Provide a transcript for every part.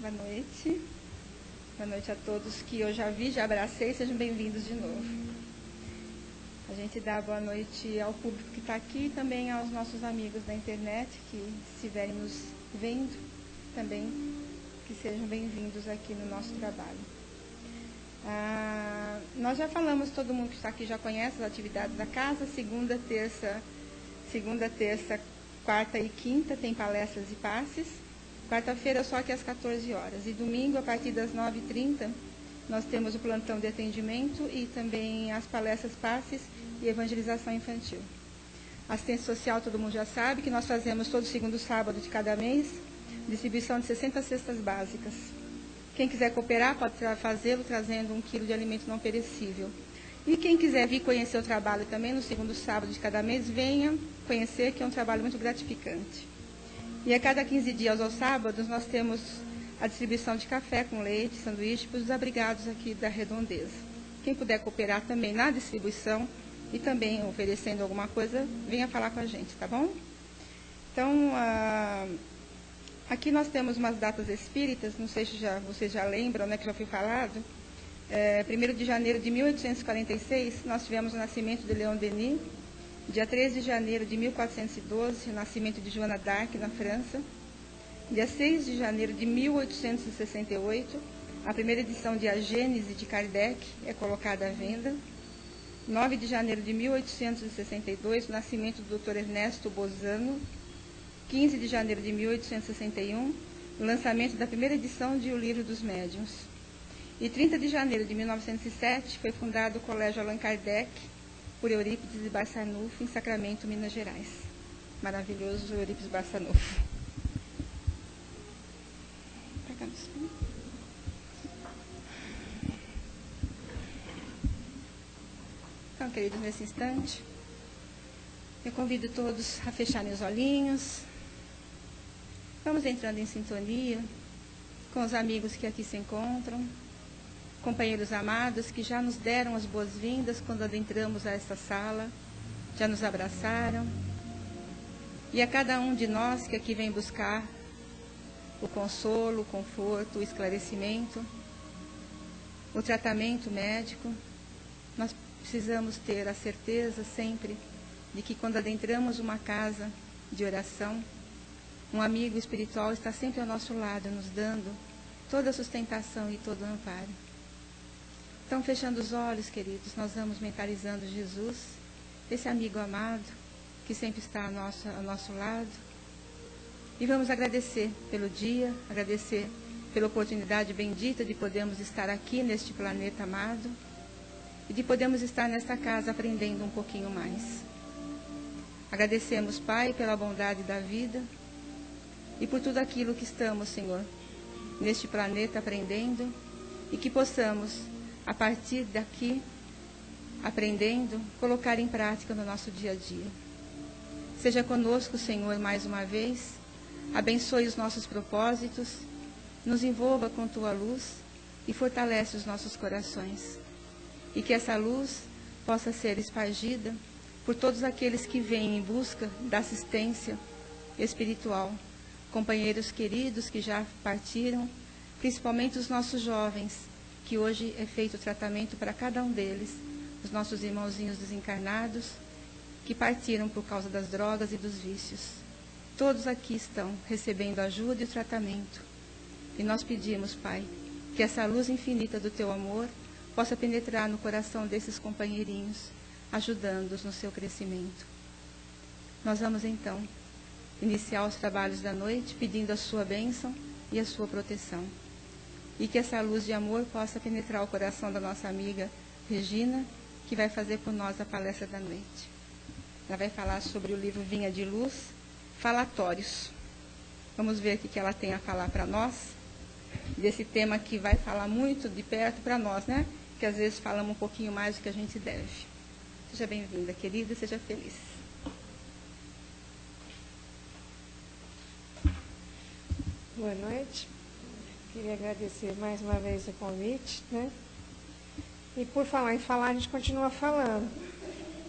Boa noite. Boa noite a todos que eu já vi, já abracei, sejam bem-vindos de novo. A gente dá boa noite ao público que está aqui e também aos nossos amigos da internet que estiverem nos vendo também, que sejam bem-vindos aqui no nosso trabalho. Nós já falamos, todo mundo que está aqui já conhece as atividades da casa, segunda, terça, quarta e quinta tem palestras e passes. Quarta-feira só que às 14 horas. E domingo, a partir das 9h30, nós temos o plantão de atendimento e também as palestras, passes e evangelização infantil. Assistência social, todo mundo já sabe, que nós fazemos todo segundo sábado de cada mês, distribuição de 60 cestas básicas. Quem quiser cooperar pode fazê-lo trazendo 1 quilo de alimento não perecível. E quem quiser vir conhecer o trabalho também, no segundo sábado de cada mês, venha conhecer, que é um trabalho muito gratificante. E a cada 15 dias aos sábados, nós temos a distribuição de café com leite, sanduíche para os desabrigados aqui da Redondeza. Quem puder cooperar também na distribuição e também oferecendo alguma coisa, venha falar com a gente, tá bom? Então, aqui nós temos umas datas espíritas, não sei se vocês já lembram, né, que já foi falado. 1º de janeiro de 1846, nós tivemos o nascimento de Leon Denis. Dia 13 de janeiro de 1412, o nascimento de Joana d'Arc, na França. Dia 6 de janeiro de 1868, a primeira edição de A Gênese de Kardec é colocada à venda. 9 de janeiro de 1862, o nascimento do Dr. Ernesto Bozano. 15 de janeiro de 1861, o lançamento da primeira edição de O Livro dos Médiuns. E 30 de janeiro de 1907, foi fundado o Colégio Allan Kardec, por Eurípides Barçanufo, em Sacramento, Minas Gerais. Maravilhoso Eurípides Barçanufo. Então, queridos, nesse instante, eu convido todos a fecharem os olhinhos. Vamos entrando em sintonia com os amigos que aqui se encontram, companheiros amados que já nos deram as boas-vindas quando adentramos a esta sala, já nos abraçaram. E a cada um de nós que aqui vem buscar o consolo, o conforto, o esclarecimento, o tratamento médico, nós precisamos ter a certeza sempre de que quando adentramos uma casa de oração, um amigo espiritual está sempre ao nosso lado, nos dando toda a sustentação e todo o amparo. Então, fechando os olhos, queridos, nós vamos mentalizando Jesus, esse amigo amado, que sempre está ao nosso lado. E vamos agradecer pelo dia, agradecer pela oportunidade bendita de podermos estar aqui neste planeta amado e de podermos estar nesta casa aprendendo um pouquinho mais. Agradecemos, Pai, pela bondade da vida e por tudo aquilo que estamos, Senhor, neste planeta aprendendo e que possamos, a partir daqui, aprendendo, colocar em prática no nosso dia a dia. Seja conosco, Senhor, mais uma vez, abençoe os nossos propósitos, nos envolva com Tua luz e fortalece os nossos corações. E que essa luz possa ser espargida por todos aqueles que vêm em busca da assistência espiritual, companheiros queridos que já partiram, principalmente os nossos jovens, que hoje é feito o tratamento para cada um deles, os nossos irmãozinhos desencarnados, que partiram por causa das drogas e dos vícios. Todos aqui estão recebendo ajuda e tratamento. E nós pedimos, Pai, que essa luz infinita do Teu amor possa penetrar no coração desses companheirinhos, ajudando-os no seu crescimento. Nós vamos, então, iniciar os trabalhos da noite, pedindo a sua bênção e a sua proteção. E que essa luz de amor possa penetrar o coração da nossa amiga Regina, que vai fazer por nós a palestra da noite. Ela vai falar sobre o livro Vinha de Luz, Falatórios. Vamos ver o que ela tem a falar para nós, desse tema que vai falar muito de perto para nós, né? Que às vezes falamos um pouquinho mais do que a gente deve. Seja bem-vinda, querida, seja feliz. Boa noite. Queria agradecer mais uma vez o convite, né? E por falar em falar, a gente continua falando.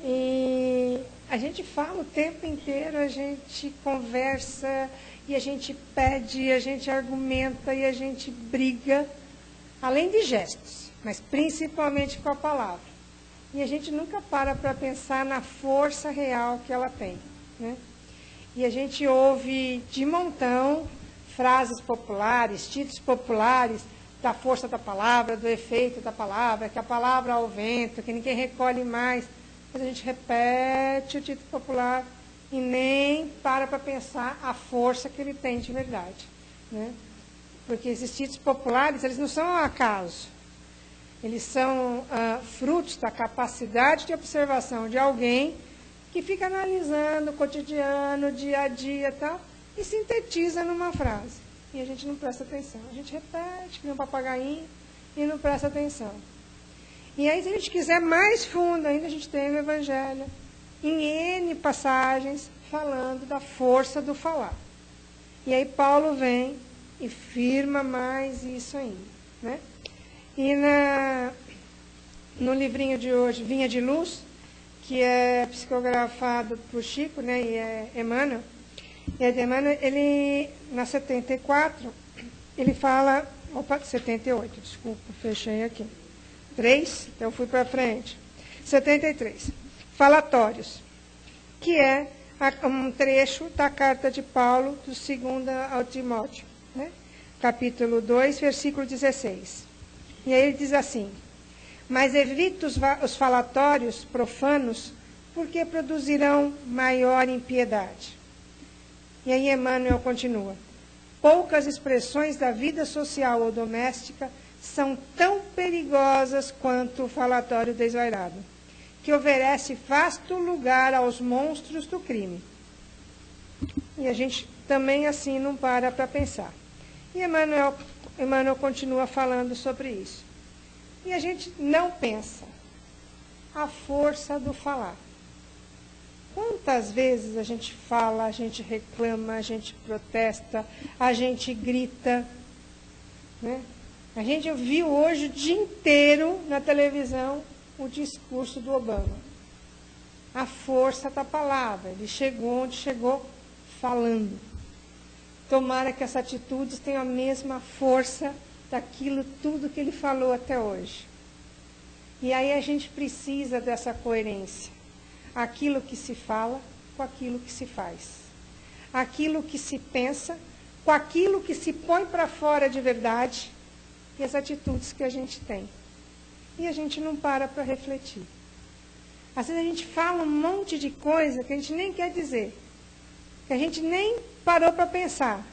E a gente fala o tempo inteiro, a gente conversa, e a gente pede, e a gente argumenta, e a gente briga, além de gestos, mas principalmente com a palavra. E a gente nunca para pensar na força real que ela tem, né? E a gente ouve de montão frases populares, títulos populares, da força da palavra, do efeito da palavra, que a palavra é o vento, que ninguém recolhe mais. Mas a gente repete o título popular e nem para pensar a força que ele tem de verdade, né? Porque esses títulos populares, eles não são ao acaso. Eles são frutos da capacidade de observação de alguém que fica analisando o cotidiano, o dia a dia e tal, e sintetiza numa frase. E a gente não presta atenção. A gente repete, que nem um papagainho, e não presta atenção. E aí, se a gente quiser mais fundo ainda, a gente tem o Evangelho, em N passagens, falando da força do falar. E aí Paulo vem e firma mais isso ainda, né? E no livrinho de hoje, Vinha de Luz, que é psicografado por Chico, né, e é Emmanuel, ele, na 74, ele fala, 78, desculpa, fechei aqui, 3, então eu fui para frente, 73, falatórios, que é um trecho da carta de Paulo, do 2 ao Timóteo, né, capítulo 2, versículo 16. E aí ele diz assim: mas evita os falatórios profanos, porque produzirão maior impiedade. E aí Emmanuel continua: poucas expressões da vida social ou doméstica são tão perigosas quanto o falatório desvairado, que oferece vasto lugar aos monstros do crime. E a gente também assim não para pensar. E Emmanuel continua falando sobre isso. E a gente não pensa a força do falar. Quantas vezes a gente fala, a gente reclama, a gente protesta, a gente grita, né? A gente viu hoje o dia inteiro na televisão o discurso do Obama. A força da palavra. Ele chegou onde chegou falando. Tomara que essas atitudes tenham a mesma força daquilo tudo que ele falou até hoje. E aí a gente precisa dessa coerência. Aquilo que se fala com aquilo que se faz. Aquilo que se pensa com aquilo que se põe para fora de verdade e as atitudes que a gente tem. E a gente não para refletir. Às vezes a gente fala um monte de coisa que a gente nem quer dizer, que a gente nem parou para pensar,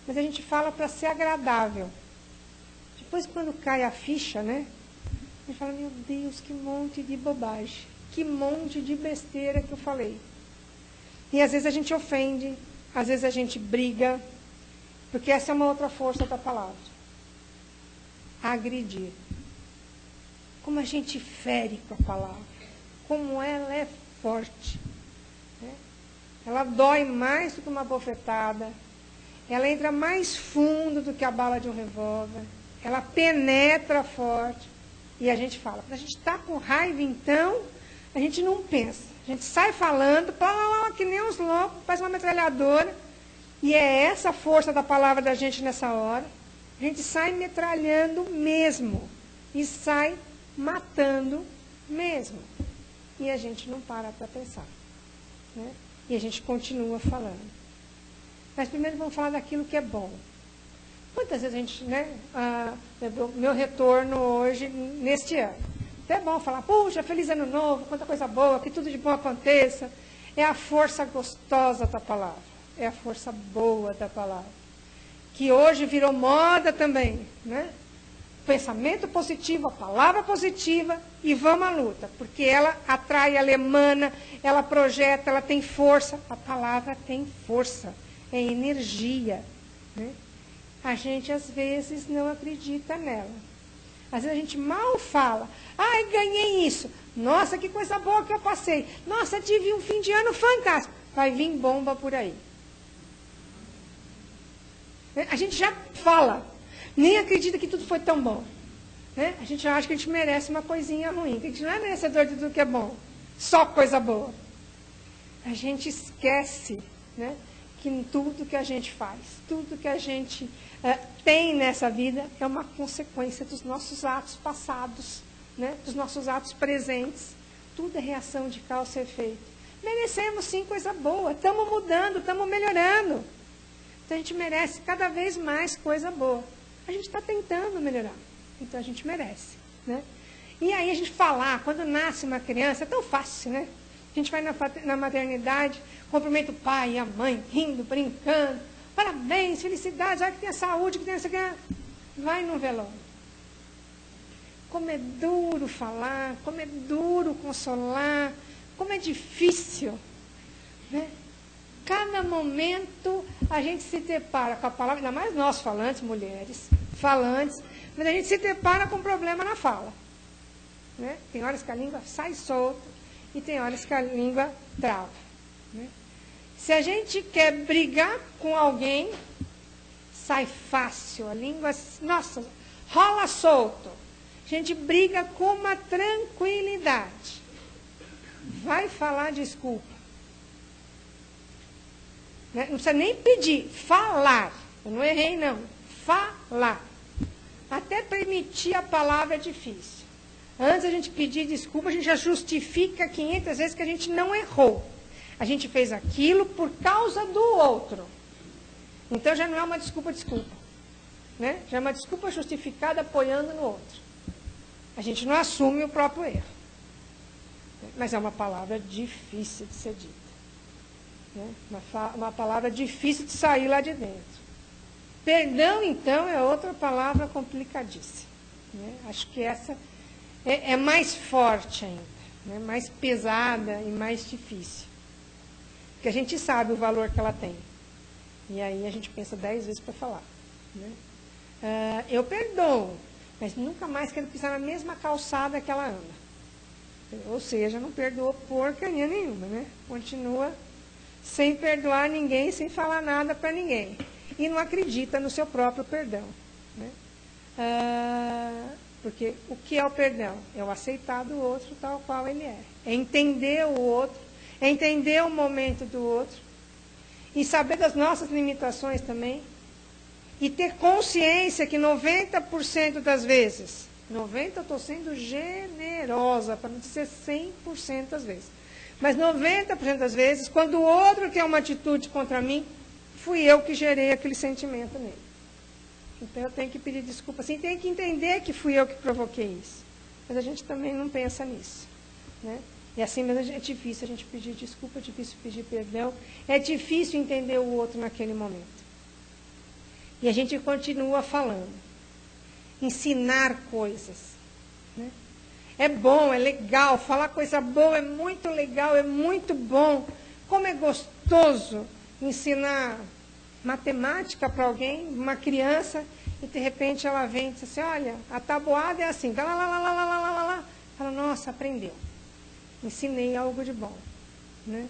mas a gente fala para ser agradável. Depois, quando cai a ficha, né, a gente fala: meu Deus, que monte de bobagem, que monte de besteira que eu falei. E às vezes a gente ofende, às vezes a gente briga, porque essa é uma outra força da palavra. Agredir. Como a gente fere com a palavra, como ela é forte, né? Ela dói mais do que uma bofetada, ela entra mais fundo do que a bala de um revólver, ela penetra forte. E a gente fala: quando a gente está com raiva, então, a gente não pensa, a gente sai falando, que nem uns loucos, faz uma metralhadora, e é essa a força da palavra da gente nessa hora. A gente sai metralhando mesmo, e sai matando mesmo. E a gente não para pensar, né? E a gente continua falando. Mas primeiro vamos falar daquilo que é bom. Quantas vezes a gente, né, meu retorno hoje, neste ano, até é bom falar: puxa, feliz ano novo, quanta coisa boa, que tudo de bom aconteça. É a força gostosa da palavra, é a força boa da palavra, que hoje virou moda também, né? Pensamento positivo, a palavra positiva, e vamos à luta, porque ela atrai, ela emana, ela projeta, ela tem força. A palavra tem força, é energia, né? A gente às vezes não acredita nela. Às vezes a gente mal fala: ai, ganhei isso, nossa, que coisa boa que eu passei, nossa, tive um fim de ano fantástico. Vai vir bomba por aí. A gente já fala, nem acredita que tudo foi tão bom, né? A gente acha que a gente merece uma coisinha ruim, que a gente não é merecedor de tudo que é bom, só coisa boa. a gente esquece, né, que tudo que a gente faz, tudo que a gente tem nessa vida é uma consequência dos nossos atos passados, né, dos nossos atos presentes. Tudo é reação de causa e efeito. Merecemos sim coisa boa, estamos mudando, estamos melhorando. Então a gente merece cada vez mais coisa boa. A gente está tentando melhorar, então a gente merece, né? E aí a gente falar, quando nasce uma criança, é tão fácil, né? A gente vai na maternidade, cumprimenta o pai e a mãe, rindo, brincando. Parabéns, felicidade, olha que tenha saúde, que tenha essa criança. Vai no velório. Como é duro falar, como é duro consolar, como é difícil, né? Cada momento a gente se depara com a palavra, ainda mais nós falantes, mulheres, falantes, mas a gente se depara com um problema na fala, né? Tem horas que a língua sai solta e tem horas que a língua trava, né? Se a gente quer brigar com alguém, sai fácil, a língua, nossa, rola solto. A gente briga com uma tranquilidade. Vai falar desculpa. Né? Não precisa nem pedir, falar. Eu não errei, não. Falar. Até permitir a palavra é difícil. Antes a gente pedir desculpa, a gente já justifica 500 vezes que a gente não errou. A gente fez aquilo por causa do outro. Então já não é uma desculpa, né? Já é uma desculpa justificada apoiando no outro. A gente não assume o próprio erro. Mas é uma palavra difícil de ser dita. Né? Uma palavra difícil de sair lá de dentro. Perdão, então, é outra palavra complicadíssima. Né? Acho que essa é mais forte ainda, né? Mais pesada e mais difícil. Porque a gente sabe o valor que ela tem. E aí a gente pensa 10 vezes para falar. Né? Eu perdoo, mas nunca mais quero pisar na mesma calçada que ela anda. Ou seja, não perdoa porcaria nenhuma, né? Continua sem perdoar ninguém, sem falar nada para ninguém. E não acredita no seu próprio perdão. Né? Porque o que é o perdão? É o aceitar do outro tal qual ele é. É entender o outro, é entender o momento do outro, e saber das nossas limitações também, e ter consciência que 90% das vezes, 90% eu estou sendo generosa, para não dizer 100% das vezes, mas 90% das vezes, quando o outro tem uma atitude contra mim, fui eu que gerei aquele sentimento nele. Então eu tenho que pedir desculpa, assim, tenho que entender que fui eu que provoquei isso. Mas a gente também não pensa nisso, né? E assim mesmo é difícil a gente pedir desculpa, é difícil pedir perdão, é difícil entender o outro naquele momento. E a gente continua falando. Ensinar coisas. Né? É bom, é legal, falar coisa boa é muito legal, é muito bom. Como é gostoso ensinar matemática para alguém, uma criança, e de repente ela vem e diz assim, olha, a tabuada é assim, vai lá. Fala, nossa, aprendeu. Ensinei algo de bom. Né?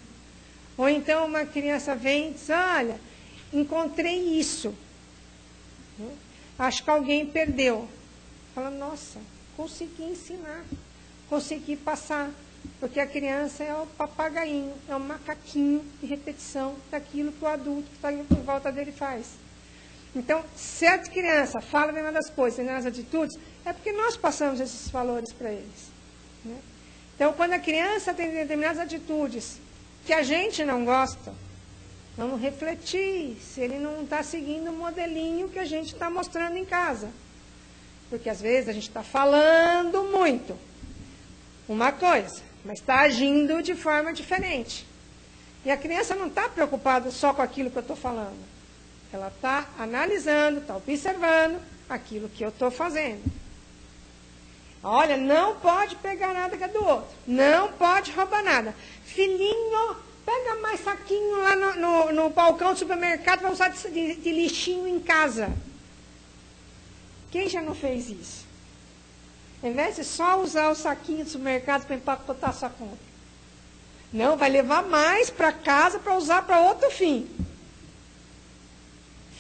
Ou então uma criança vem e diz, olha, encontrei isso. Né? Acho que alguém perdeu. Fala, nossa, consegui ensinar, consegui passar. Porque a criança é o papagainho, é o macaquinho de repetição daquilo que o adulto que está em volta dele faz. Então, se a criança fala determinadas coisas, determinadas atitudes, é porque nós passamos esses valores para eles. Né? Então, quando a criança tem determinadas atitudes que a gente não gosta, vamos refletir se ele não está seguindo o modelinho que a gente está mostrando em casa. Porque, às vezes, a gente está falando muito uma coisa, mas está agindo de forma diferente. E a criança não está preocupada só com aquilo que eu estou falando. Ela está analisando, está observando aquilo que eu estou fazendo. Olha, não pode pegar nada que é do outro. Não pode roubar nada. Filhinho, pega mais saquinho lá no balcão do supermercado para usar de lixinho em casa. Quem já não fez isso? Ao invés de só usar o saquinho do supermercado para empacotar a sua compra. Não, vai levar mais para casa para usar para outro fim.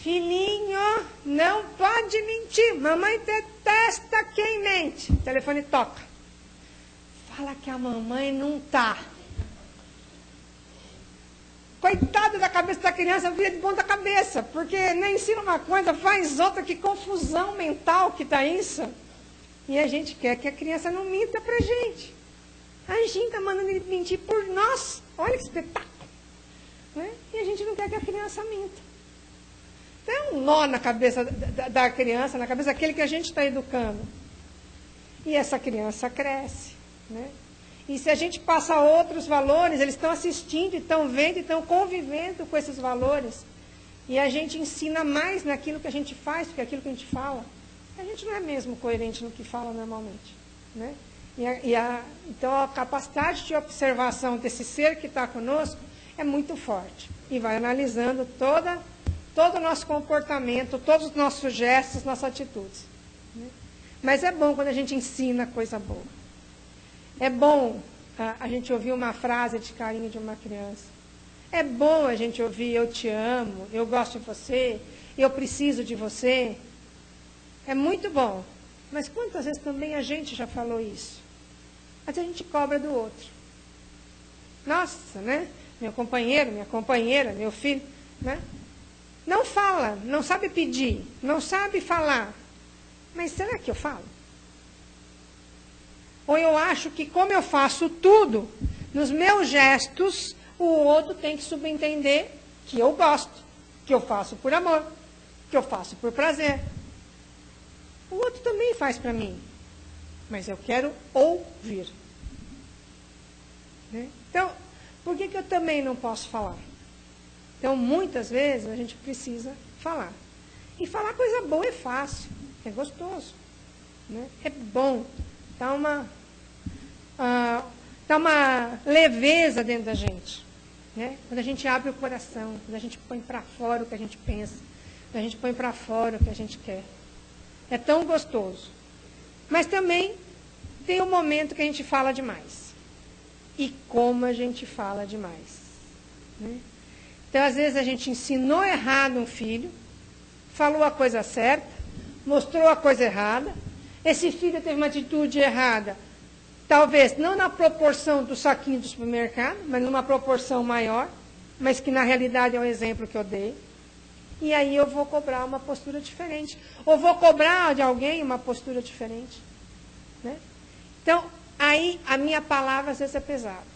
Filhinho, não pode mentir. Mamãe detesta quem mente. O telefone toca. Fala que a mamãe não está. Coitado da cabeça da criança, vira de ponta cabeça, porque nem ensina uma coisa, faz outra, que confusão mental que está isso. E a gente quer que a criança não minta para a gente. A gente está mandando ele mentir por nós. Olha que espetáculo. Né? E a gente não quer que a criança minta. Então é um nó na cabeça da criança, na cabeça daquele que a gente está educando. E essa criança cresce. Né? E se a gente passa outros valores, eles estão assistindo, estão vendo, estão convivendo com esses valores. E a gente ensina mais naquilo que a gente faz do que aquilo que a gente fala. A gente não é mesmo coerente no que fala normalmente. Né? Então a capacidade de observação desse ser que está conosco é muito forte. E vai analisando todo o nosso comportamento, todos os nossos gestos, nossas atitudes. Né? Mas é bom quando a gente ensina coisa boa. É bom a gente ouvir uma frase de carinho de uma criança. É bom a gente ouvir eu te amo, eu gosto de você, eu preciso de você. É muito bom. Mas quantas vezes também a gente já falou isso? Às vezes a gente cobra do outro. Nossa, né? Meu companheiro, minha companheira, meu filho, né? Não fala, não sabe pedir, não sabe falar. Mas será que eu falo? Ou eu acho que como eu faço tudo, nos meus gestos, o outro tem que subentender que eu gosto, que eu faço por amor, que eu faço por prazer. O outro também faz para mim, mas eu quero ouvir. Né? Então, por que eu também não posso falar? Então, muitas vezes, a gente precisa falar. E falar coisa boa é fácil, é gostoso. Né? É bom, dá uma leveza dentro da gente. Né? Quando a gente abre o coração, quando a gente põe para fora o que a gente pensa, quando a gente põe para fora o que a gente quer. É tão gostoso. Mas também tem um momento que a gente fala demais. E como a gente fala demais. Né? Então, às vezes, a gente ensinou errado um filho, falou a coisa certa, mostrou a coisa errada. Esse filho teve uma atitude errada, talvez não na proporção do saquinho do supermercado, mas numa proporção maior, mas que na realidade é o exemplo que eu dei. E aí eu vou cobrar uma postura diferente. Ou vou cobrar de alguém uma postura diferente. Né? Então, aí a minha palavra às vezes é pesada.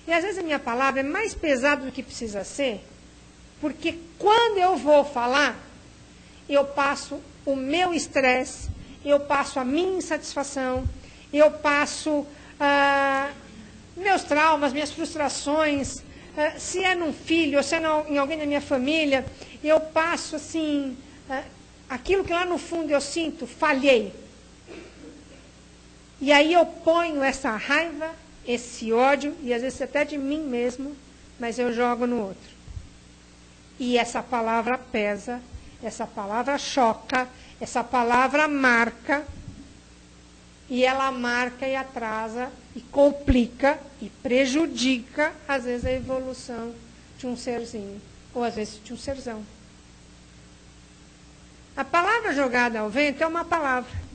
E às vezes a minha palavra é mais pesada do que precisa ser, porque quando eu vou falar, eu passo o meu estresse, eu passo a minha insatisfação, eu passo meus traumas, minhas frustrações. Se é num filho, ou se é em alguém da minha família, eu passo assim, aquilo que lá no fundo eu sinto, falhei. E aí eu ponho essa raiva, esse ódio, e às vezes até de mim mesmo, mas eu jogo no outro. E essa palavra pesa, essa palavra choca, essa palavra marca, e ela marca e atrasa, e complica, e prejudica, às vezes, a evolução de um serzinho, ou às vezes de um serzão. A palavra jogada ao vento é uma palavra.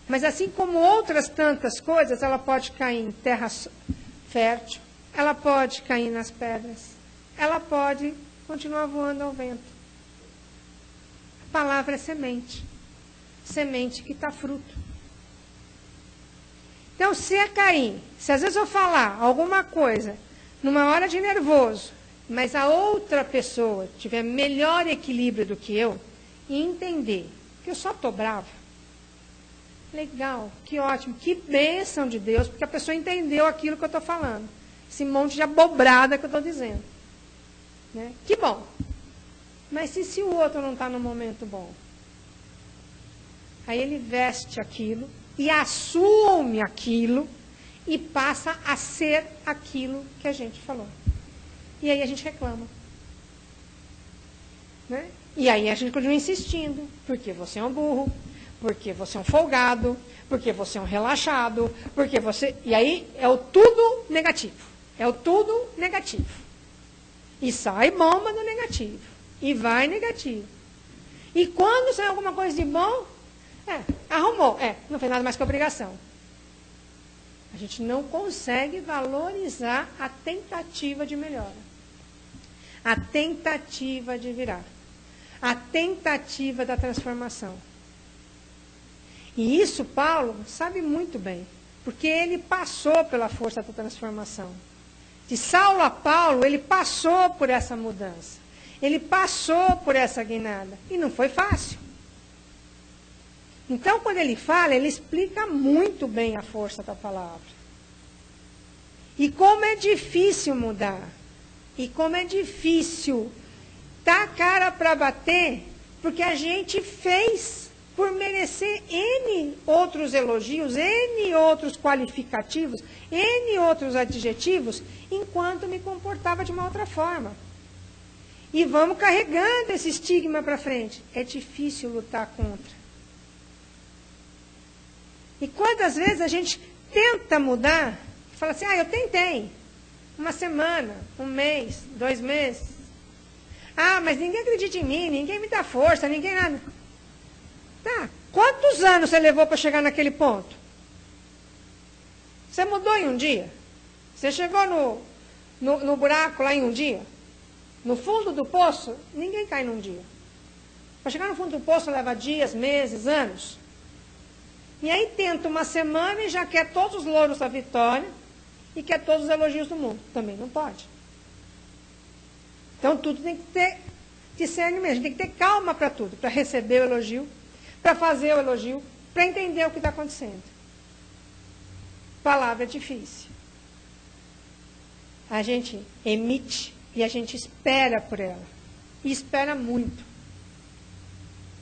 Mas assim como outras tantas coisas, ela pode cair em terra fértil, ela pode cair nas pedras, ela pode continuar voando ao vento. A palavra é semente. Semente que está fruto. Então, se é cair, se às vezes eu falar alguma coisa numa hora de nervoso, mas a outra pessoa tiver melhor equilíbrio do que eu, e entender que eu só estou brava, legal, que ótimo, que bênção de Deus, porque a pessoa entendeu aquilo que eu estou falando. Esse monte de abobrada que eu estou dizendo. Né? Que bom. Mas se o outro não está no momento bom? Aí ele veste aquilo e assume aquilo e passa a ser aquilo que a gente falou. E aí a gente reclama. Né? E aí a gente continua insistindo, porque você é um burro, porque você é um folgado, porque você é um relaxado, porque você... E aí é o tudo negativo. É o tudo negativo. E sai bomba do negativo. E vai negativo. E quando sai alguma coisa de bom, arrumou. Não fez nada mais que obrigação. A gente não consegue valorizar a tentativa de melhora. A tentativa de virar. A tentativa da transformação. E isso Paulo sabe muito bem, porque ele passou pela força da transformação. De Saulo a Paulo, ele passou por essa mudança. Ele passou por essa guinada. E não foi fácil. Então, quando ele fala, ele explica muito bem a força da palavra. E como é difícil mudar. E como é difícil dar a cara para bater, porque a gente fez por merecer N outros elogios, N outros qualificativos, N outros adjetivos, enquanto me comportava de uma outra forma. E vamos carregando esse estigma para frente. É difícil lutar contra. E quantas vezes a gente tenta mudar, fala assim, eu tentei. Uma semana, um mês, 2 meses. Mas ninguém acredita em mim, ninguém me dá força, ninguém nada. Tá, quantos anos você levou para chegar naquele ponto? Você mudou em um dia? Você chegou no buraco lá em um dia? No fundo do poço, ninguém cai num dia. Para chegar no fundo do poço leva dias, meses, anos. E aí tenta uma semana e já quer todos os louros da vitória e quer todos os elogios do mundo. Também não pode. Então tudo tem que ter discernimento. A gente tem que ter calma para tudo, para receber o elogio, para fazer o elogio, para entender o que está acontecendo. Palavra é difícil. A gente emite e a gente espera por ela. E espera muito.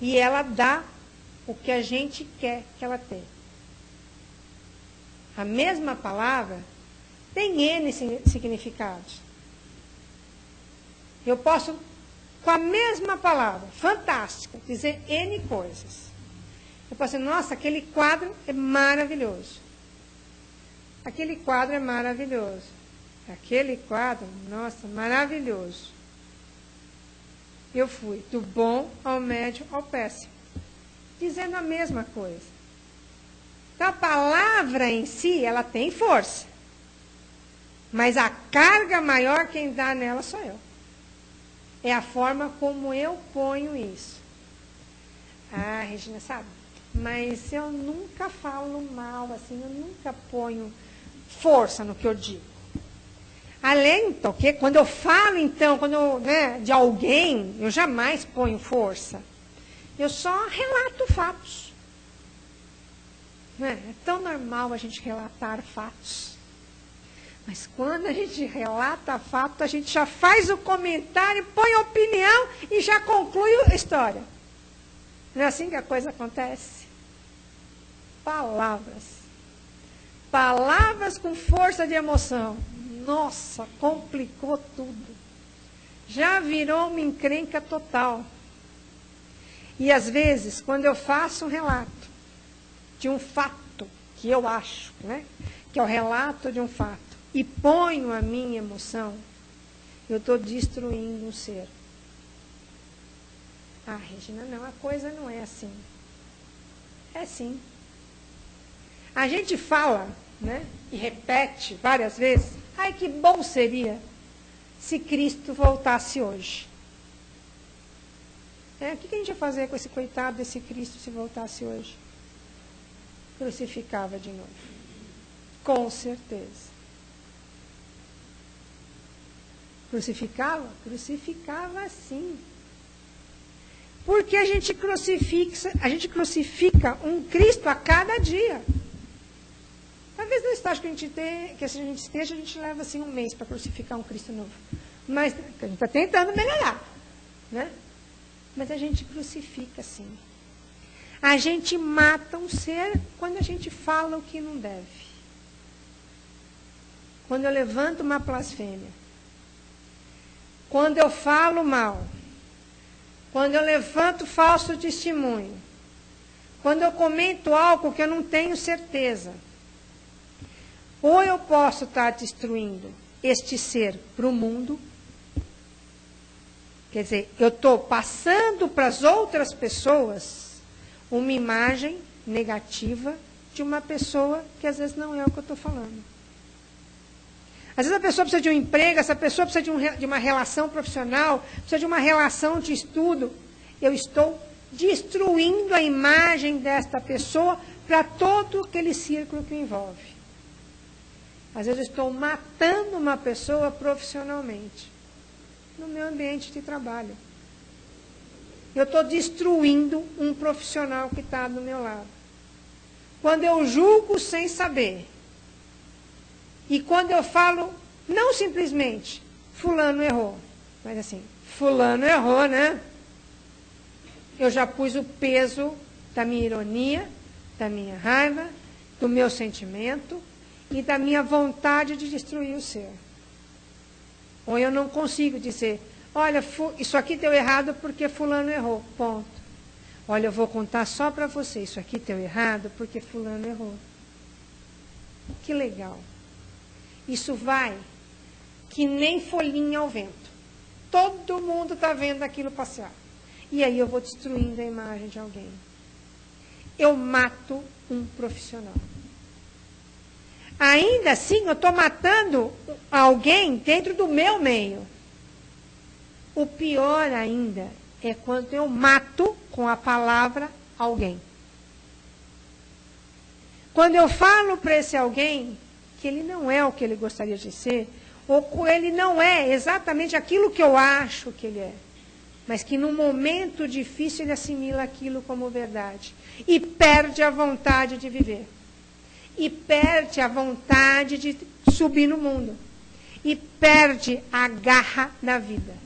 E ela dá o que a gente quer que ela tenha. A mesma palavra tem N significados. Eu posso, com a mesma palavra, fantástica, dizer N coisas. Eu posso dizer, nossa, aquele quadro é maravilhoso. Aquele quadro é maravilhoso. Aquele quadro, nossa, maravilhoso. Eu fui do bom ao médio ao péssimo. Dizendo a mesma coisa. Então, a palavra em si, ela tem força. Mas a carga maior, quem dá nela sou eu. É a forma como eu ponho isso. Regina, sabe? Mas eu nunca falo mal, assim, eu nunca ponho força no que eu digo. Além do que, quando eu falo, então, de alguém, eu jamais ponho força. Eu só relato fatos. É tão normal a gente relatar fatos. Mas quando a gente relata fato, a gente já faz o comentário, põe a opinião e já conclui a história. Não é assim que a coisa acontece? Palavras. Palavras com força de emoção. Nossa, complicou tudo. Já virou uma encrenca total. E às vezes, quando eu faço um relato de um fato que eu acho, que é o relato de um fato, e ponho a minha emoção, eu estou destruindo um ser. Regina, não, a coisa não é assim. É sim. A gente fala, e repete várias vezes, que bom seria se Cristo voltasse hoje. O que a gente ia fazer com esse coitado desse Cristo se voltasse hoje? Crucificava de novo. Com certeza. Crucificava? Crucificava sim. Porque a gente crucifica um Cristo a cada dia. Talvez no estágio que a gente esteja, a gente leva assim 1 mês para crucificar um Cristo novo. Mas a gente está tentando melhorar. Mas a gente crucifica sim. A gente mata um ser quando a gente fala o que não deve. Quando eu levanto uma blasfêmia. Quando eu falo mal. Quando eu levanto falso testemunho. Quando eu comento algo que eu não tenho certeza. Ou eu posso estar destruindo este ser para o mundo. Quer dizer, eu estou passando para as outras pessoas uma imagem negativa de uma pessoa que às vezes não é o que eu estou falando. Às vezes a pessoa precisa de um emprego, essa pessoa precisa de uma relação profissional, precisa de uma relação de estudo. Eu estou destruindo a imagem desta pessoa para todo aquele círculo que o envolve. Às vezes eu estou matando uma pessoa profissionalmente, no meu ambiente de trabalho. Eu estou destruindo um profissional que está do meu lado. Quando eu julgo sem saber, e quando eu falo, não simplesmente, fulano errou, mas assim, fulano errou, né? Eu já pus o peso da minha ironia, da minha raiva, do meu sentimento e da minha vontade de destruir o ser. Ou eu não consigo dizer, olha, isso aqui deu errado porque fulano errou, ponto. Olha, eu vou contar só para você, isso aqui deu errado porque fulano errou. Que legal. Isso vai que nem folhinha ao vento. Todo mundo está vendo aquilo passear. E aí eu vou destruindo a imagem de alguém. Eu mato um profissional. Ainda assim, eu estou matando alguém dentro do meu meio. O pior ainda é quando eu mato com a palavra alguém. Quando eu falo para esse alguém que ele não é o que ele gostaria de ser, ou ele não é exatamente aquilo que eu acho que ele é, mas que num momento difícil ele assimila aquilo como verdade e perde a vontade de viver, e perde a vontade de subir no mundo, e perde a garra da vida.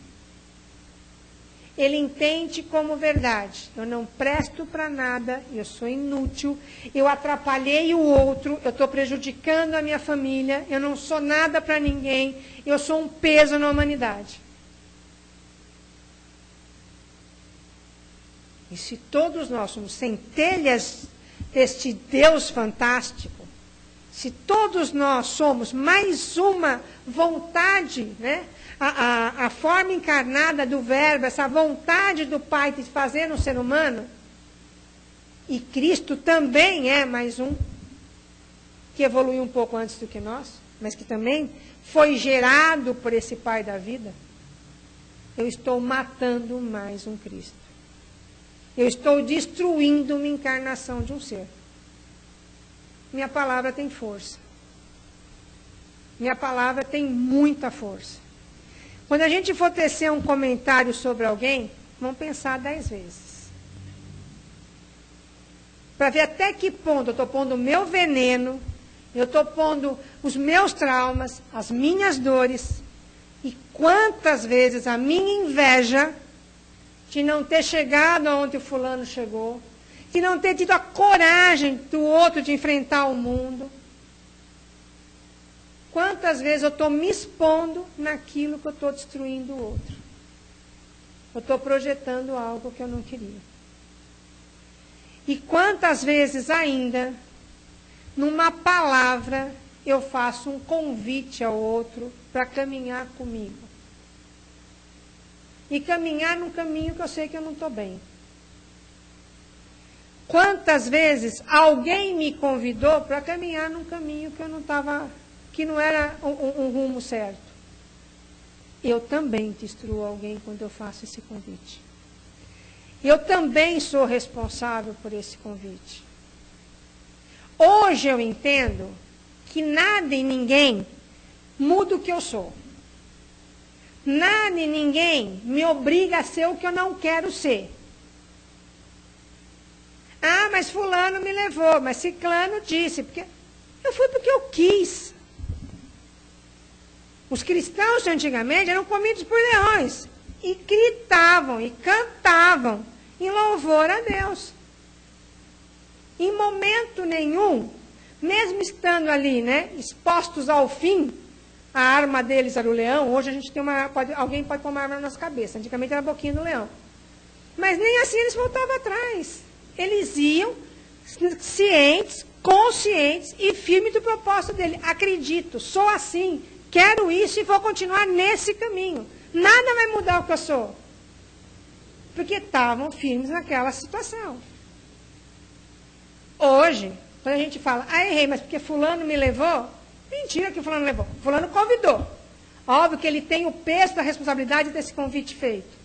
Ele entende como verdade, eu não presto para nada, eu sou inútil, eu atrapalhei o outro, eu estou prejudicando a minha família, eu não sou nada para ninguém, eu sou um peso na humanidade. E se todos nós somos centelhas deste Deus fantástico, se todos nós somos mais uma vontade, né? A forma encarnada do verbo, essa vontade do Pai de fazer no ser humano, e Cristo também é mais um, que evoluiu um pouco antes do que nós, mas que também foi gerado por esse Pai da vida, eu estou matando mais um Cristo. Eu estou destruindo uma encarnação de um ser. Minha palavra tem força. Minha palavra tem muita força. Quando a gente for tecer um comentário sobre alguém, vamos pensar 10 vezes. Para ver até que ponto eu estou pondo o meu veneno, eu estou pondo os meus traumas, as minhas dores, e quantas vezes a minha inveja de não ter chegado aonde o fulano chegou, de não ter tido a coragem do outro de enfrentar o mundo. Quantas vezes eu estou me expondo naquilo que eu estou destruindo o outro. Eu estou projetando algo que eu não queria. E quantas vezes ainda, numa palavra, eu faço um convite ao outro para caminhar comigo. E caminhar num caminho que eu sei que eu não estou bem. Quantas vezes alguém me convidou para caminhar num caminho que eu não estava, que não era um rumo certo. Eu também destruo alguém quando eu faço esse convite. Eu também sou responsável por esse convite. Hoje eu entendo que nada e ninguém muda o que eu sou. Nada e ninguém me obriga a ser o que eu não quero ser. Ah, mas fulano me levou, mas ciclano disse, porque eu fui porque eu quis. Os cristãos de antigamente eram comidos por leões e gritavam e cantavam em louvor a Deus. Em momento nenhum, mesmo estando ali, né, expostos ao fim, a arma deles era o leão. Hoje a gente tem alguém pode pôr uma arma na nossa cabeça. Antigamente era a boquinha do leão. Mas nem assim eles voltavam atrás. Eles iam cientes, conscientes e firmes do propósito dele. Acredito, sou assim, quero isso e vou continuar nesse caminho. Nada vai mudar o que eu sou. Porque estavam firmes naquela situação. Hoje, Quando a gente fala, errei, mas porque fulano me levou, mentira que fulano levou. Fulano convidou. Óbvio que ele tem o peso da responsabilidade desse convite feito.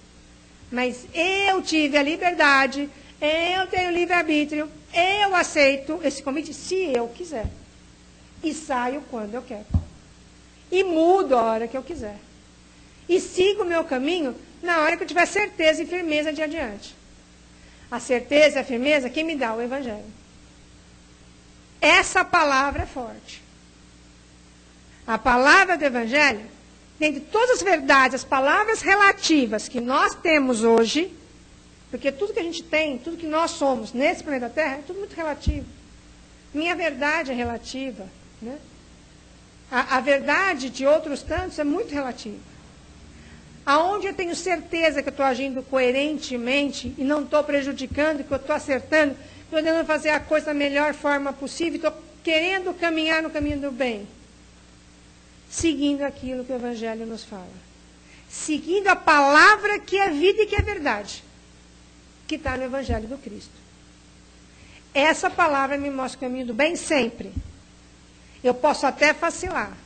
Mas eu tive a liberdade, eu tenho livre-arbítrio, eu aceito esse convite se eu quiser. E saio quando eu quero. E mudo a hora que eu quiser. E sigo o meu caminho na hora que eu tiver certeza e firmeza de adiante. A certeza e a firmeza, quem me dá? O Evangelho. Essa palavra é forte. A palavra do Evangelho, dentre todas as verdades, as palavras relativas que nós temos hoje, porque tudo que a gente tem, tudo que nós somos nesse planeta Terra, é tudo muito relativo. Minha verdade é relativa. Né? A verdade de outros tantos é muito relativa. Aonde eu tenho certeza que eu estou agindo coerentemente e não estou prejudicando, que eu estou acertando, estou tentando fazer a coisa da melhor forma possível, estou querendo caminhar no caminho do bem. Seguindo aquilo que o Evangelho nos fala. Seguindo a palavra que é vida e que é verdade. Que está no Evangelho do Cristo. Essa palavra me mostra o caminho do bem sempre. Eu posso até vacilar.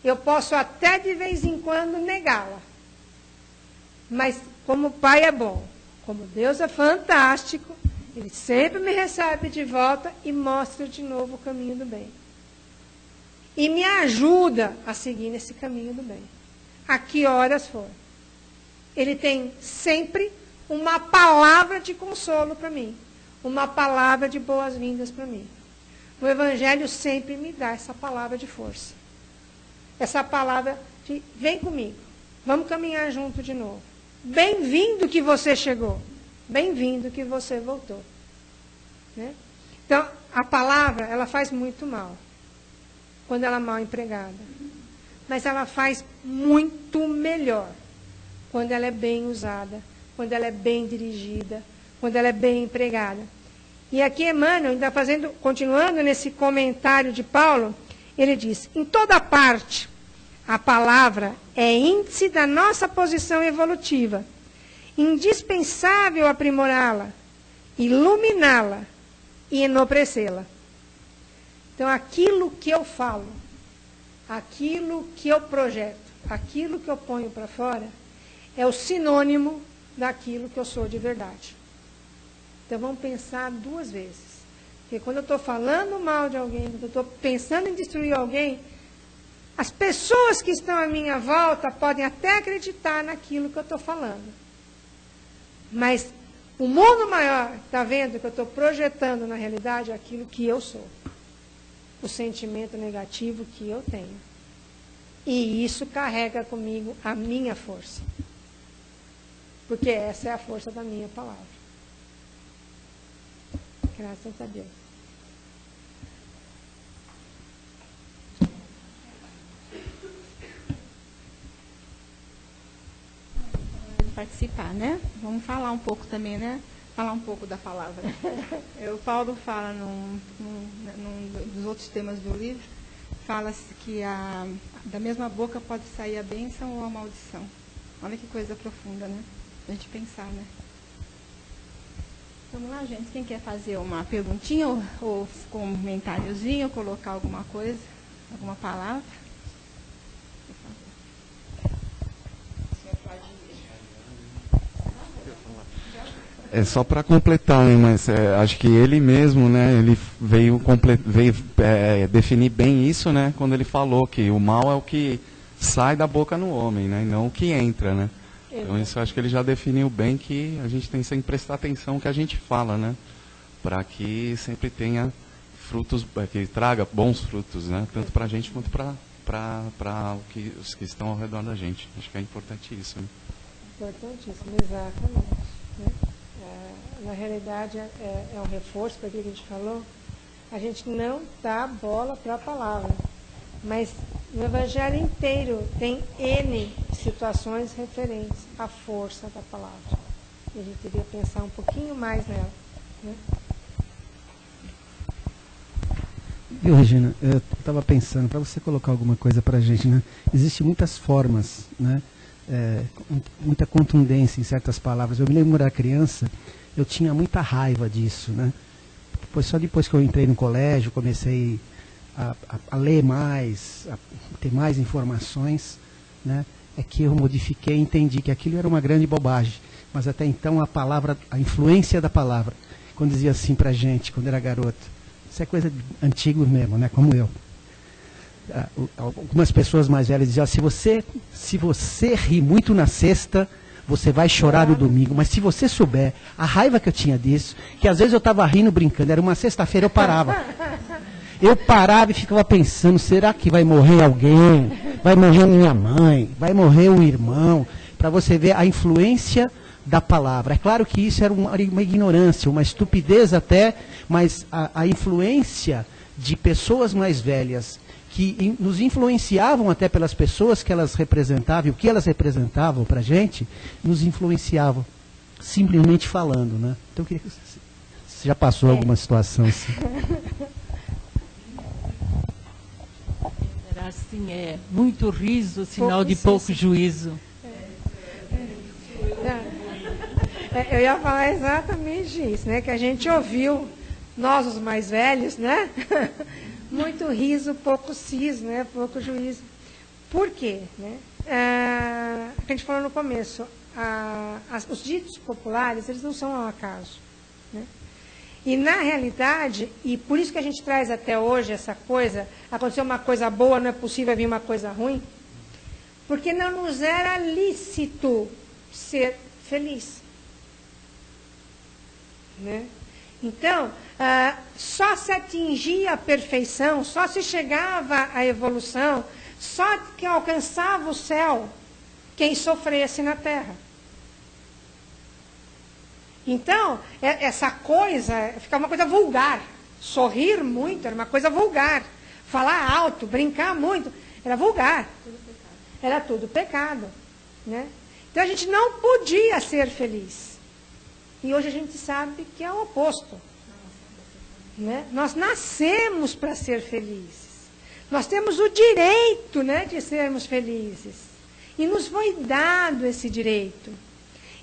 Eu posso até de vez em quando negá-la. Mas como o Pai é bom, como Deus é fantástico, Ele sempre me recebe de volta e mostra de novo o caminho do bem. E me ajuda a seguir nesse caminho do bem. A que horas for. Ele tem sempre uma palavra de consolo para mim. Uma palavra de boas-vindas para mim. O Evangelho sempre me dá essa palavra de força. Essa palavra de vem comigo. Vamos caminhar junto de novo. Bem-vindo que você chegou. Bem-vindo que você voltou. Né? Então, a palavra, ela faz muito mal. Quando ela é mal empregada. Mas ela faz muito melhor. Quando ela é bem usada. Quando ela é bem dirigida. Quando ela é bem empregada. E aqui Emmanuel, ainda continuando nesse comentário de Paulo, ele diz, em toda parte, a palavra é índice da nossa posição evolutiva, indispensável aprimorá-la, iluminá-la e enobrecê-la. Então, aquilo que eu falo, aquilo que eu projeto, aquilo que eu ponho para fora, é o sinônimo daquilo que eu sou de verdade. Então, vamos pensar duas vezes. Porque quando eu estou falando mal de alguém, quando eu estou pensando em destruir alguém, as pessoas que estão à minha volta podem até acreditar naquilo que eu estou falando. Mas o mundo maior está vendo que eu estou projetando na realidade aquilo que eu sou. O sentimento negativo que eu tenho. E isso carrega comigo a minha força. Porque essa é a força da minha palavra. Graças a Deus. Participar, né? Vamos falar um pouco também, né? Falar um pouco da palavra. O Paulo fala num dos outros temas do livro, fala-se que da mesma boca pode sair a bênção ou a maldição. Olha que coisa profunda, né? A gente pensar, né? Vamos lá, gente. Quem quer fazer uma perguntinha ou comentáriozinho, colocar alguma coisa, alguma palavra? É só para completar, né, mas acho que ele mesmo, né, ele veio definir bem isso, né, quando ele falou que o mal é o que sai da boca no homem, né, e não o que entra, né. Então isso eu acho que ele já definiu bem, que a gente tem sempre que prestar atenção no que a gente fala, né, para que sempre tenha frutos, que traga bons frutos, né, tanto para a gente quanto para os que estão ao redor da gente. Acho que é importante isso. Né? Importantíssimo, exatamente. Né? Na realidade, é um reforço para aquilo que a gente falou. A gente não dá bola para a palavra, mas no Evangelho inteiro tem N situações referentes à força da palavra. E a gente deveria pensar um pouquinho mais nela. Né? Viu, Regina, eu estava pensando, para você colocar alguma coisa para a gente, né? Existem muitas formas, né? Muita contundência em certas palavras. Eu me lembro quando era criança, eu tinha muita raiva disso, né? só depois que eu entrei no colégio, comecei a ler mais, a ter mais informações, né, é que eu modifiquei e entendi que aquilo era uma grande bobagem. Mas até então a influência da palavra, quando dizia assim pra gente, quando era garoto, isso é coisa antiga mesmo, né, como eu. Algumas pessoas mais velhas diziam, se você rir muito na sexta, você vai chorar no domingo. Mas se você souber a raiva que eu tinha disso, que às vezes eu estava rindo, brincando, era uma sexta-feira, eu parava. Eu parava e ficava pensando, será que vai morrer alguém? Vai morrer minha mãe? Vai morrer um irmão? Para você ver a influência da palavra. É claro que isso era uma ignorância, uma estupidez até, mas a influência de pessoas mais velhas, que nos influenciavam até pelas pessoas que elas representavam, e o que elas representavam para a gente, nos influenciavam, simplesmente falando, né? Então, eu queria que você já passou alguma situação assim? Era assim, muito riso, sinal de pouco juízo. Eu ia falar exatamente isso, né? Que a gente ouviu, nós os mais velhos, né? Muito riso, pouco siso, né? Pouco juízo. Por quê? Né? A gente falou no começo, os ditos populares, eles não são ao acaso. Né? E na realidade, e por isso que a gente traz até hoje essa coisa, aconteceu uma coisa boa, não é possível vir uma coisa ruim, porque não nos era lícito ser feliz. Né? Então, só se atingia a perfeição, só se chegava à evolução, só que alcançava o céu quem sofresse na terra. Então, essa coisa ficava uma coisa vulgar. Sorrir muito era uma coisa vulgar. Falar alto, brincar muito, era vulgar. Era tudo pecado. Né? Então, a gente não podia ser feliz. E hoje a gente sabe que é o oposto. Né? Nós nascemos para ser felizes. Nós temos o direito, né, de sermos felizes. E nos foi dado esse direito.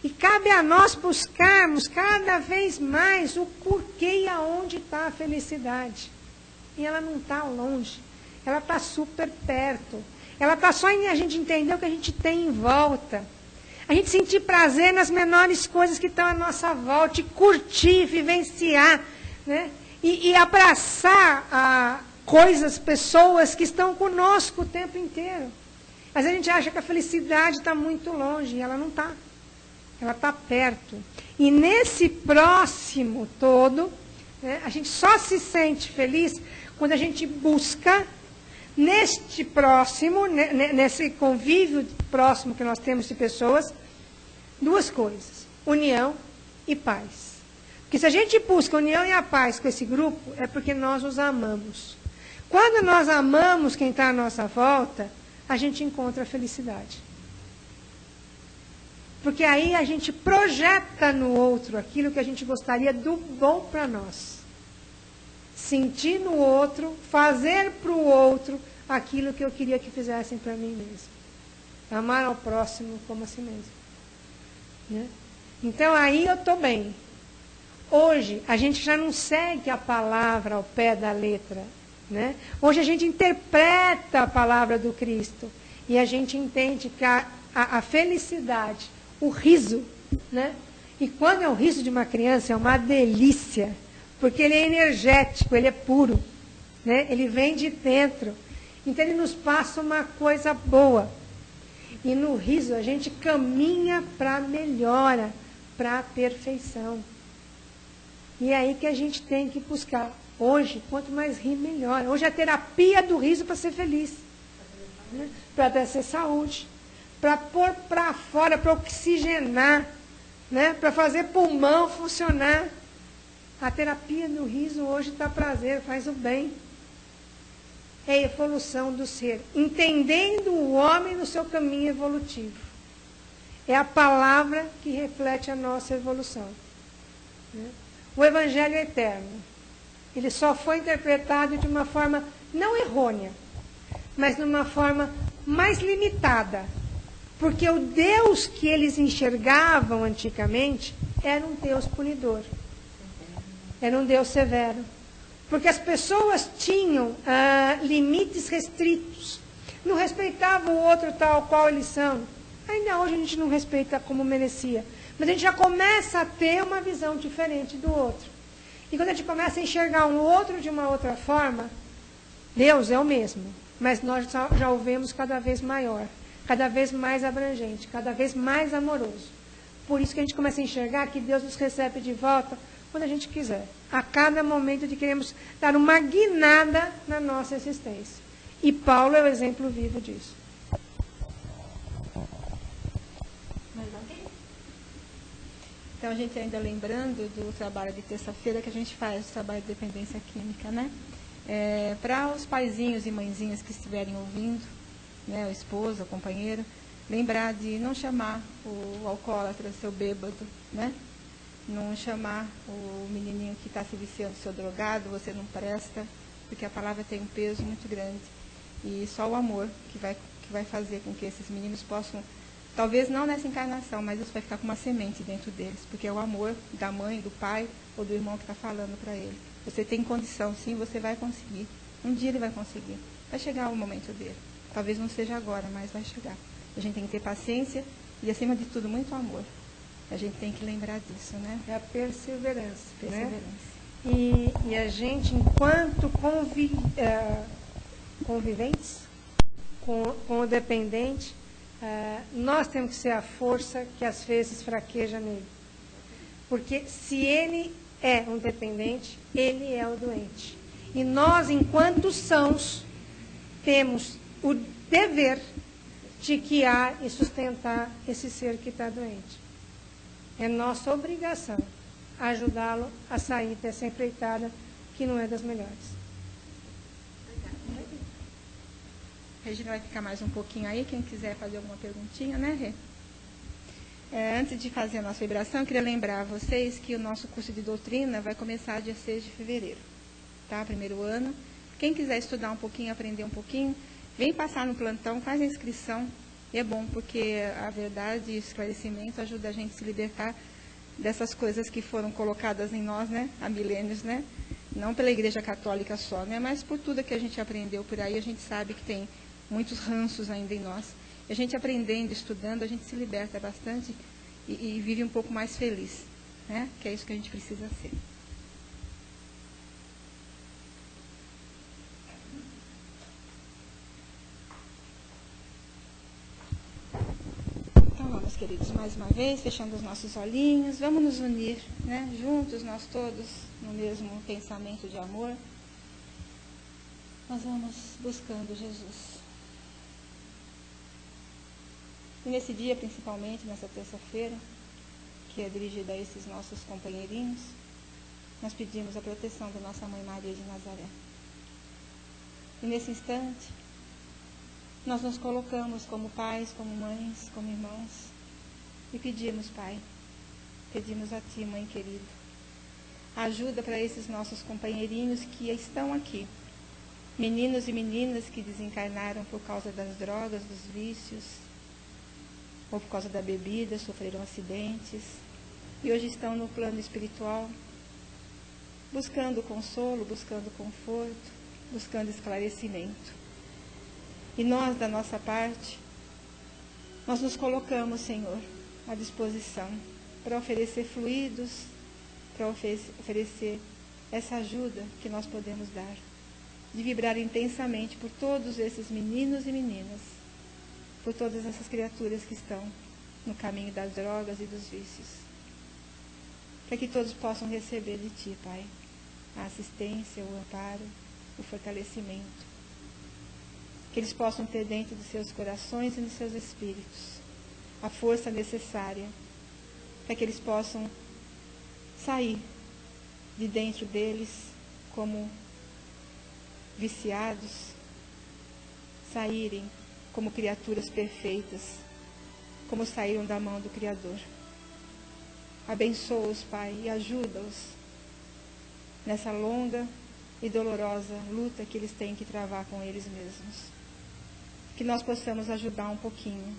E cabe a nós buscarmos cada vez mais o porquê e aonde está a felicidade. E ela não está longe. Ela está super perto. Ela está só em a gente entender o que a gente tem em volta. A gente sentir prazer nas menores coisas que estão à nossa volta, e curtir, vivenciar, né? E abraçar coisas, pessoas que estão conosco o tempo inteiro. Mas a gente acha que a felicidade está muito longe, e ela não está. Ela está perto. E nesse próximo todo, né, a gente só se sente feliz quando a gente busca, neste próximo, nesse convívio próximo que nós temos de pessoas, duas coisas: união e paz. Porque se a gente busca a união e a paz com esse grupo, é porque nós os amamos. Quando nós amamos quem está à nossa volta, a gente encontra a felicidade. Porque aí a gente projeta no outro aquilo que a gente gostaria do bom para nós. Sentir no outro, fazer para o outro aquilo que eu queria que fizessem para mim mesmo. Amar ao próximo como a si mesmo. Né? Então aí eu estou bem. Hoje a gente já não segue a palavra ao pé da letra. Né? Hoje a gente interpreta a palavra do Cristo. E a gente entende que a felicidade, o riso, né? E quando é o riso de uma criança, é uma delícia. Porque ele é energético, ele é puro. Né? Ele vem de dentro. Então ele nos passa uma coisa boa. E no riso a gente caminha para a melhora, para a perfeição. E é aí que a gente tem que buscar. Hoje, quanto mais rir, melhor. Hoje é a terapia do riso para ser feliz. Né? Para ter saúde. Para pôr para fora, para oxigenar. Né? Para fazer pulmão funcionar. A terapia do riso hoje dá prazer, faz o bem. É a evolução do ser. Entendendo o homem no seu caminho evolutivo. É a palavra que reflete a nossa evolução. Né? O Evangelho eterno, ele só foi interpretado de uma forma não errônea, mas de uma forma mais limitada. Porque o Deus que eles enxergavam antigamente era um Deus punidor. era um Deus severo. Porque as pessoas tinham limites restritos. Não respeitavam o outro tal qual eles são. Ainda hoje a gente não respeita como merecia. Mas a gente já começa a ter uma visão diferente do outro. E quando a gente começa a enxergar um outro de uma outra forma, Deus é o mesmo. Mas nós já o vemos cada vez maior, cada vez mais abrangente, cada vez mais amoroso. Por isso que a gente começa a enxergar que Deus nos recebe de volta quando a gente quiser. A cada momento de queremos dar uma guinada na nossa existência. E Paulo é o exemplo vivo disso. Então, a gente ainda lembrando do trabalho de terça-feira que a gente faz, o trabalho de dependência química, né? Para os paizinhos e mãezinhas que estiverem ouvindo, né, o esposo, o companheiro, lembrar de não chamar o alcoólatra, seu bêbado, né? Não chamar o menininho que está se viciando, seu drogado, você não presta, porque a palavra tem um peso muito grande. E só o amor que vai fazer com que esses meninos possam, talvez não nessa encarnação, mas isso vai ficar com uma semente dentro deles, porque é o amor da mãe, do pai ou do irmão que está falando para ele. Você tem condição, sim, você vai conseguir. Um dia ele vai conseguir. Vai chegar o momento dele. Talvez não seja agora, mas vai chegar. A gente tem que ter paciência e, acima de tudo, muito amor. A gente tem que lembrar disso, né? É a perseverança. Perseverança. Né? E a gente, enquanto conviventes com o dependente, nós temos que ser a força que às vezes fraqueja nele. Porque se ele é um dependente, ele é o doente. E nós, enquanto sãos, temos o dever de guiar e sustentar esse ser que está doente. É nossa obrigação ajudá-lo a sair dessa empreitada que não é das melhores. Regina vai ficar mais um pouquinho aí, quem quiser fazer alguma perguntinha, né, Rê? Antes de fazer a nossa vibração, eu queria lembrar a vocês que o nosso curso de doutrina vai começar dia 6 de fevereiro, tá? Primeiro ano. Quem quiser estudar um pouquinho, aprender um pouquinho, vem passar no plantão, faz a inscrição. E é bom, porque a verdade e o esclarecimento ajuda a gente a se libertar dessas coisas que foram colocadas em nós, né, há milênios, né? Não pela Igreja Católica só, né, mas por tudo que a gente aprendeu por aí, a gente sabe que tem muitos ranços ainda em nós. E a gente aprendendo, estudando, a gente se liberta bastante e vive um pouco mais feliz, né? Que é isso que a gente precisa ser. Então vamos, queridos, mais uma vez, fechando os nossos olhinhos, vamos nos unir, né? Juntos, nós todos, no mesmo pensamento de amor. Nós vamos buscando Jesus. E nesse dia, principalmente, nessa terça-feira, que é dirigida a esses nossos companheirinhos, nós pedimos a proteção da nossa Mãe Maria de Nazaré. E nesse instante, nós nos colocamos como pais, como mães, como irmãos, e pedimos, Pai, pedimos a Ti, Mãe querida, ajuda para esses nossos companheirinhos que estão aqui, meninos e meninas que desencarnaram por causa das drogas, dos vícios, ou por causa da bebida, sofreram acidentes, e hoje estão no plano espiritual, buscando consolo, buscando conforto, buscando esclarecimento. E nós, da nossa parte, nós nos colocamos, Senhor, à disposição para oferecer fluidos, para oferecer essa ajuda que nós podemos dar, de vibrar intensamente por todos esses meninos e meninas, por todas essas criaturas que estão no caminho das drogas e dos vícios. Para que todos possam receber de Ti, Pai, a assistência, o amparo, o fortalecimento. Que eles possam ter dentro dos seus corações e dos seus espíritos a força necessária para que eles possam sair de dentro deles como viciados, saírem como criaturas perfeitas, como saíram da mão do Criador. Abençoa-os, Pai, e ajuda-os nessa longa e dolorosa luta que eles têm que travar com eles mesmos. Que nós possamos ajudar um pouquinho.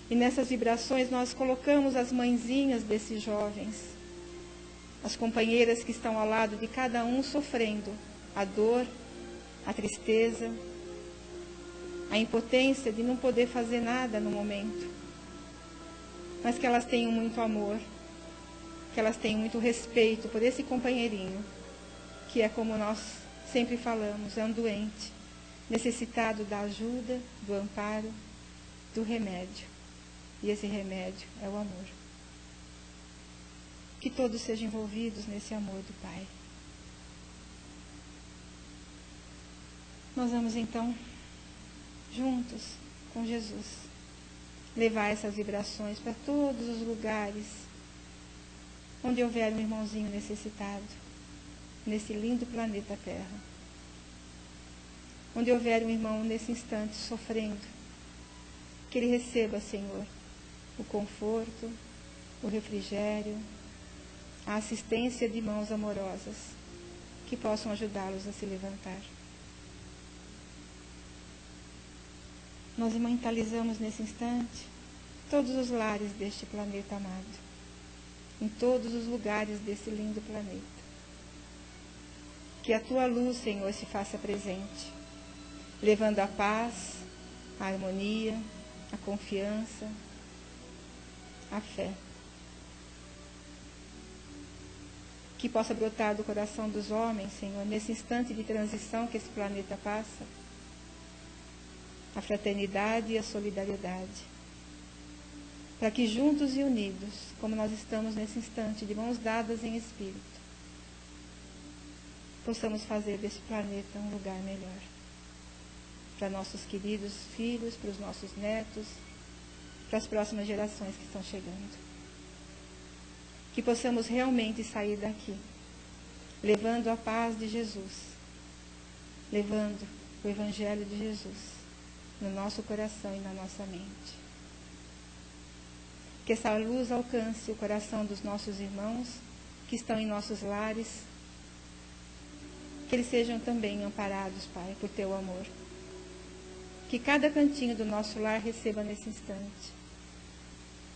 E nessas vibrações nós colocamos as mãezinhas desses jovens, as companheiras que estão ao lado de cada um sofrendo a dor, a tristeza, a impotência de não poder fazer nada no momento, mas que elas tenham muito amor, que elas tenham muito respeito por esse companheirinho, que é como nós sempre falamos, é um doente, necessitado da ajuda, do amparo, do remédio. E esse remédio é o amor. Que todos sejam envolvidos nesse amor do Pai. Nós vamos então, juntos com Jesus, levar essas vibrações para todos os lugares onde houver um irmãozinho necessitado, nesse lindo planeta Terra. Onde houver um irmão nesse instante sofrendo, que ele receba, Senhor, o conforto, o refrigério, a assistência de mãos amorosas que possam ajudá-los a se levantar. Nós mentalizamos nesse instante todos os lares deste planeta amado, em todos os lugares desse lindo planeta. Que a tua luz, Senhor, se faça presente, levando a paz, a harmonia, a confiança, a fé. Que possa brotar do coração dos homens, Senhor, nesse instante de transição que esse planeta passa, a fraternidade e a solidariedade. Para que juntos e unidos, como nós estamos nesse instante, de mãos dadas em espírito, possamos fazer desse planeta um lugar melhor. Para nossos queridos filhos, para os nossos netos, para as próximas gerações que estão chegando. Que possamos realmente sair daqui, levando a paz de Jesus, levando o Evangelho de Jesus no nosso coração e na nossa mente. Que essa luz alcance o coração dos nossos irmãos que estão em nossos lares, que eles sejam também amparados, Pai, por teu amor. Que cada cantinho do nosso lar receba nesse instante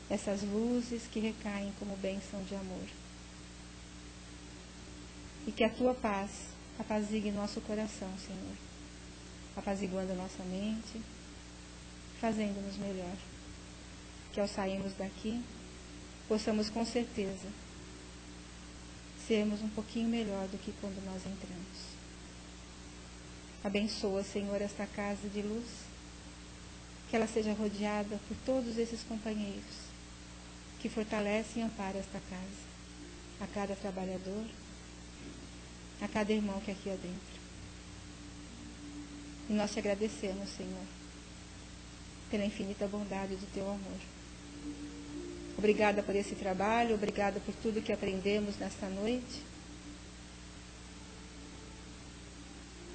essas luzes que recaem como bênção de amor. E que a tua paz apazigue nosso coração, Senhor, apaziguando a nossa mente, fazendo-nos melhor. Que ao sairmos daqui, possamos com certeza sermos um pouquinho melhor do que quando nós entramos. Abençoa, Senhor, esta casa de luz, que ela seja rodeada por todos esses companheiros que fortalecem e amparam esta casa, a cada trabalhador, a cada irmão que aqui adentro. E nós te agradecemos, Senhor, pela infinita bondade do teu amor. Obrigada por esse trabalho, obrigada por tudo que aprendemos nesta noite.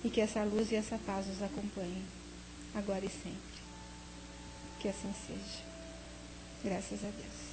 E que essa luz e essa paz nos acompanhem, agora e sempre. Que assim seja. Graças a Deus.